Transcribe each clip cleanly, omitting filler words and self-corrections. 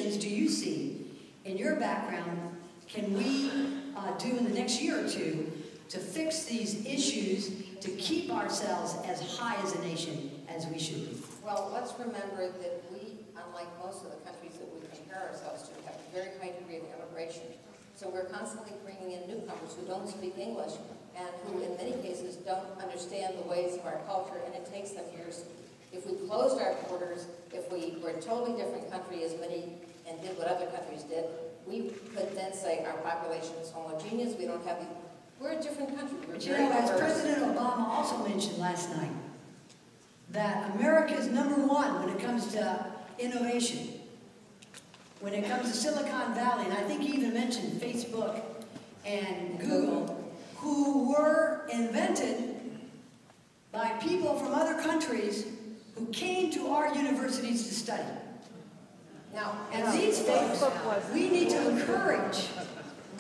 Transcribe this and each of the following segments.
solutions do you see in your background can we do in the next year or two to fix these issues to keep ourselves as high as a nation as we should be? Well, let's remember that we, unlike most of the countries that we compare ourselves to, have a very high degree of immigration. So we're constantly bringing in newcomers who don't speak English and who in many cases don't understand the ways of our culture, and it takes them years. If we closed our borders, if we were a totally different country as many and did what other countries did, we could then say our population is homogeneous, we don't have the... We're a different country. We're But you know, as President Obama also mentioned last night, that America is #1 when it comes to innovation, when it comes to Silicon Valley, and I think he even mentioned Facebook and Google, who were invented by people from other countries who came to our universities to study. Now, and these folks, we need to encourage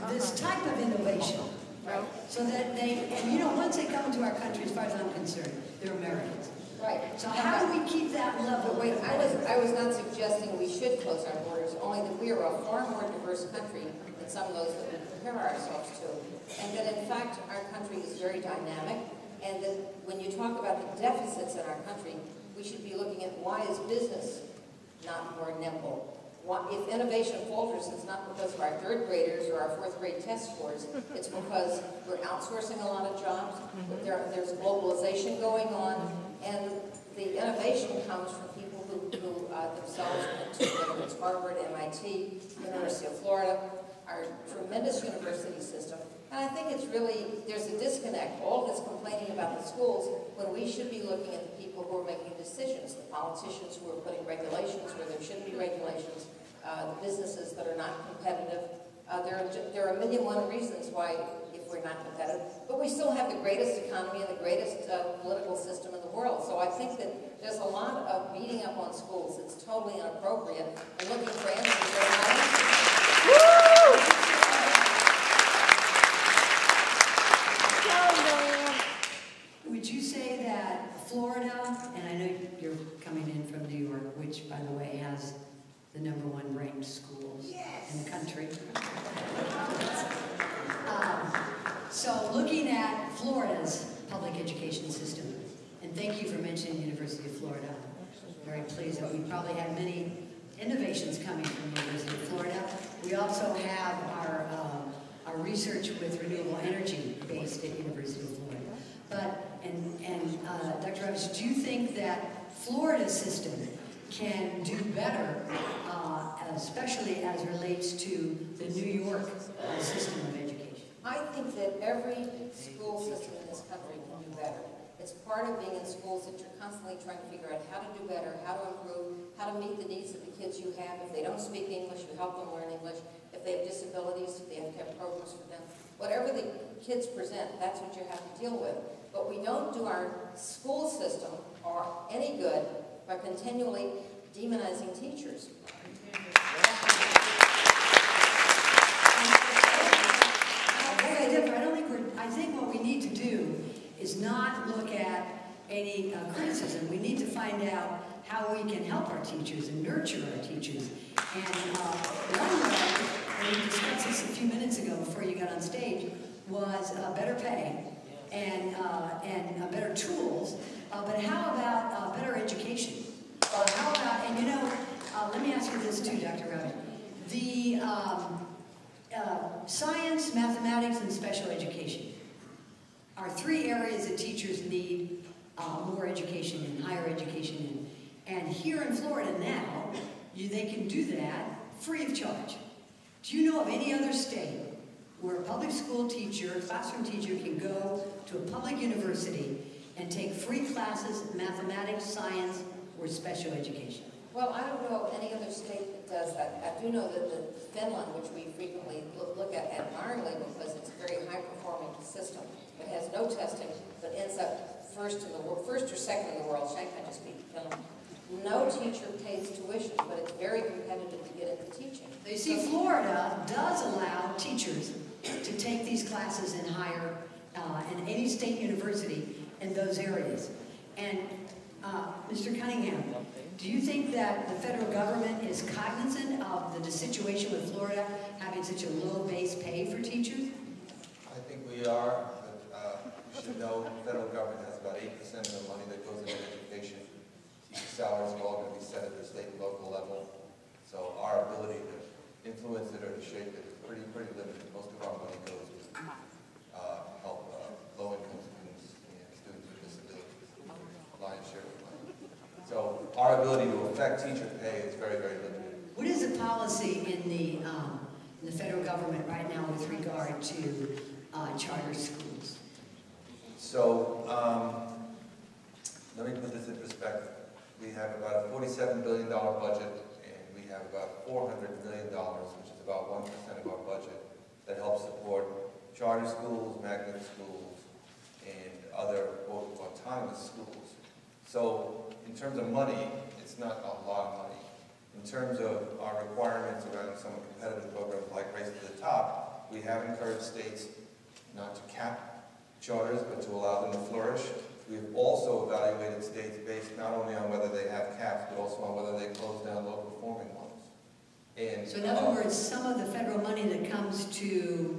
this type of innovation. Right. So that they, and you know, once they come into our country, as far as I'm concerned, they're Americans. Right. So how do we keep that level? Wait, I was not suggesting we should close our borders, only that we are a far more diverse country than some of those that we compare ourselves to. And that in fact, our country is very dynamic, and that when you talk about the deficits in our country, we should be looking at why is business not more nimble? If innovation falters, it's not because of our third graders or our fourth grade test scores. It's because we're outsourcing a lot of jobs. There's globalization going on, and the innovation comes from people who themselves went to, whether it's Harvard, MIT, University of Florida, our tremendous university system. And I think it's really, there's a disconnect. All this complaining about the schools when we should be looking at the people who are making decisions, the politicians who are putting regulations where there shouldn't be regulations, the businesses that are not competitive. There are a million and one reasons why if we're not competitive, but we still have the greatest economy and the greatest political system in the world. So I think that there's a lot of beating up on schools that's totally inappropriate and looking for answers that are not answers. Would you say that Florida, and I know you're coming in from New York, which, by the way, has the #1 ranked schools in the country. So looking at Florida's public education system, and thank you for mentioning the University of Florida. I'm very pleased that we probably have many innovations coming from the University of Florida. We also have our research with renewable energy based at University of Florida. But, Dr. Roberts, do you think that Florida's system can do better, especially as relates to the New York system of education? I think that every school system in this country can do better. It's part of being in schools that you're constantly trying to figure out how to do better, how to improve, how to meet the needs of the kids you have. If they don't speak English, you help them learn English. If they have disabilities, they have to have programs for them. Whatever the kids present, that's what you have to deal with. But we don't do our school system or any good by continually demonizing teachers. I think what we need to do is not look at any criticism. We need to find out how we can help our teachers and nurture our teachers. And one way, we discussed this a few minutes ago before you got on stage, was better pay and better tools. But how about better education? How about, and you know, let me ask you this too, Dr. Roberts. The science, mathematics, and special education are 3 areas that teachers need more education in, higher education in. And here in Florida now, they can do that free of charge. Do you know of any other state where a public school teacher, a classroom teacher, can go to a public university and take free classes in mathematics, science, or special education? Well, I don't know of any other state that does that. I do know that Finland, which we frequently look at admiringly because it's a very high-performing system. It has no testing, but ends up first or second in the world. Shanghai just beat Finland. No teacher pays tuition, but it's very competitive to get into teaching. You see, Florida does allow teachers to take these classes in higher, in any state university in those areas. And Mr. Cunningham, do you think that the federal government is cognizant of the situation with Florida having such a low base pay for teachers? I think we are, but you should know the federal government has about 8% of the money that goes into education. Teacher salaries are all going to be set at the state and local level. So our ability to influence it or to shape it is pretty limited. Most of our money goes to help low-income students and students with disabilities, lion's share of money. So our ability to affect teacher pay is very limited. What is the policy in the federal government right now with regard to charter schools? So let me put this in perspective. We have about a $47 billion budget, and we have about $400 million, which is about 1% of our budget, that helps support charter schools, magnet schools, and other autonomous schools. So in terms of money, it's not a lot of money. In terms of our requirements around some competitive programs like Race to the Top, we have encouraged states not to cap charters, but to allow them to flourish. We've also evaluated states based not only on whether they have caps, but also on whether they close down low-performing ones. And so in other words, some of the federal money that comes to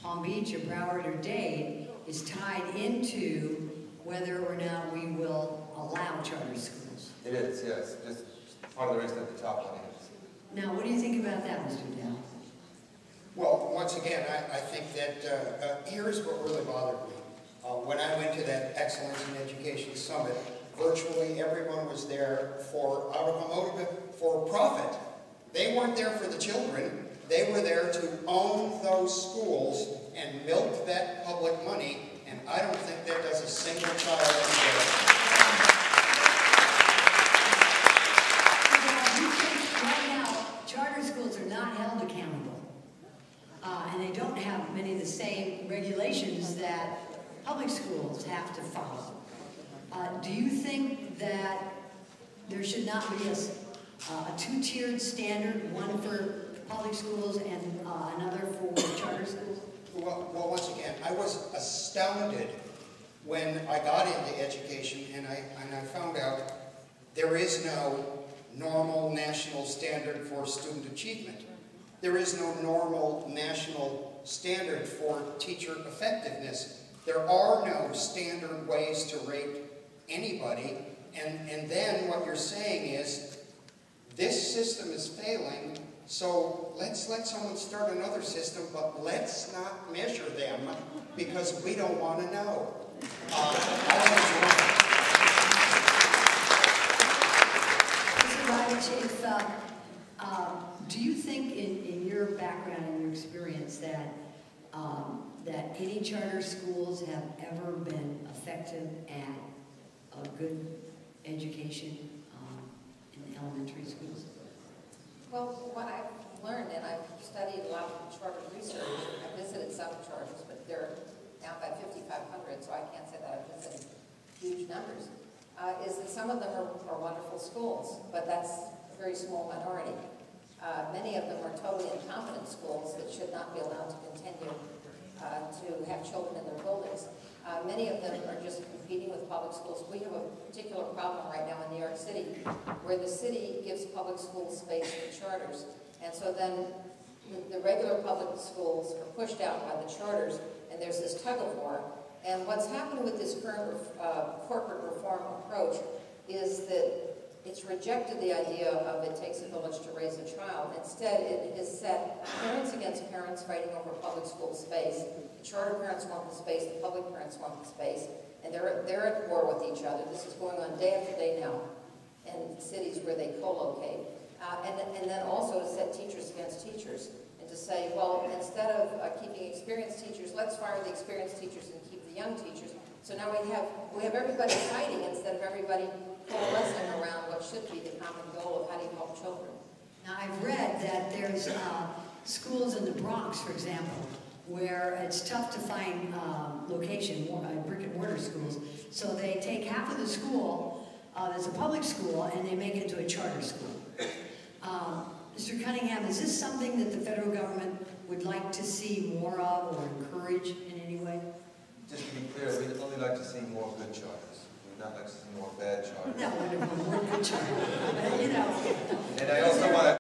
Palm Beach or Broward or Dade is tied into whether or not we will allow charter schools. It is, yes. Just part of the Race to the Top money. Now, what do you think about that, Mr. Dow? Well, once again, I think that here's what really bothered me. When I went to that Excellence in Education Summit, virtually everyone was there out of a motive for profit. They weren't there for the children. They were there to own those schools and milk that public money, and I don't think that does a single child any good. You think right now, charter schools are not held accountable, and they don't have many of the same regulations that public schools have to follow. Do you think that there should not be a two-tiered standard, one for public schools and another for charter schools? Well, once again, I was astounded when I got into education and I found out there is no normal national standard for student achievement. There is no normal national standard for teacher effectiveness. There are no standard ways to rate anybody, and then what you're saying is, this system is failing, so let's let someone start another system, but let's not measure them, because we don't want to know. Mr. Ravitch, do you think in your background and your experience that that any charter schools have ever been effective at a good education in the elementary schools? Well, what I've learned, and I've studied a lot of charter research, I've visited some charters, but they're now by 5,500, so I can't say that I've visited huge numbers, is that some of them are wonderful schools, but that's a very small minority. Many of them are totally incompetent schools that should not be allowed to continue to have children in their buildings. Many of them are just competing with public schools. We have a particular problem right now in New York City where the city gives public schools space for charters. And so then the regular public schools are pushed out by the charters, and there's this tug of war. And what's happened with this current corporate reform approach is that it's rejected the idea of it takes a village to raise a child. Instead, it has set parents against parents fighting over public school space. The charter parents want the space, the public parents want the space, and they're at war with each other. This is going on day after day now in cities where they co-locate. And then also to set teachers against teachers and to say, well, instead of keeping experienced teachers, let's fire the experienced teachers and keep the young teachers. So now we have everybody fighting instead of everybody coalescing around what should be the common goal of how do you help children. Now, I've read that there's schools in the Bronx, for example, where it's tough to find location, brick and mortar schools. So they take half of the school that's a public school and they make it into a charter school. Mr. Cunningham, is this something that the federal government would like to see more of or encourage in any way? Just to be clear, we'd only like to see more good charters. We'd not like to see more bad charters. No, wonderful, more good charters. You know. And I also want to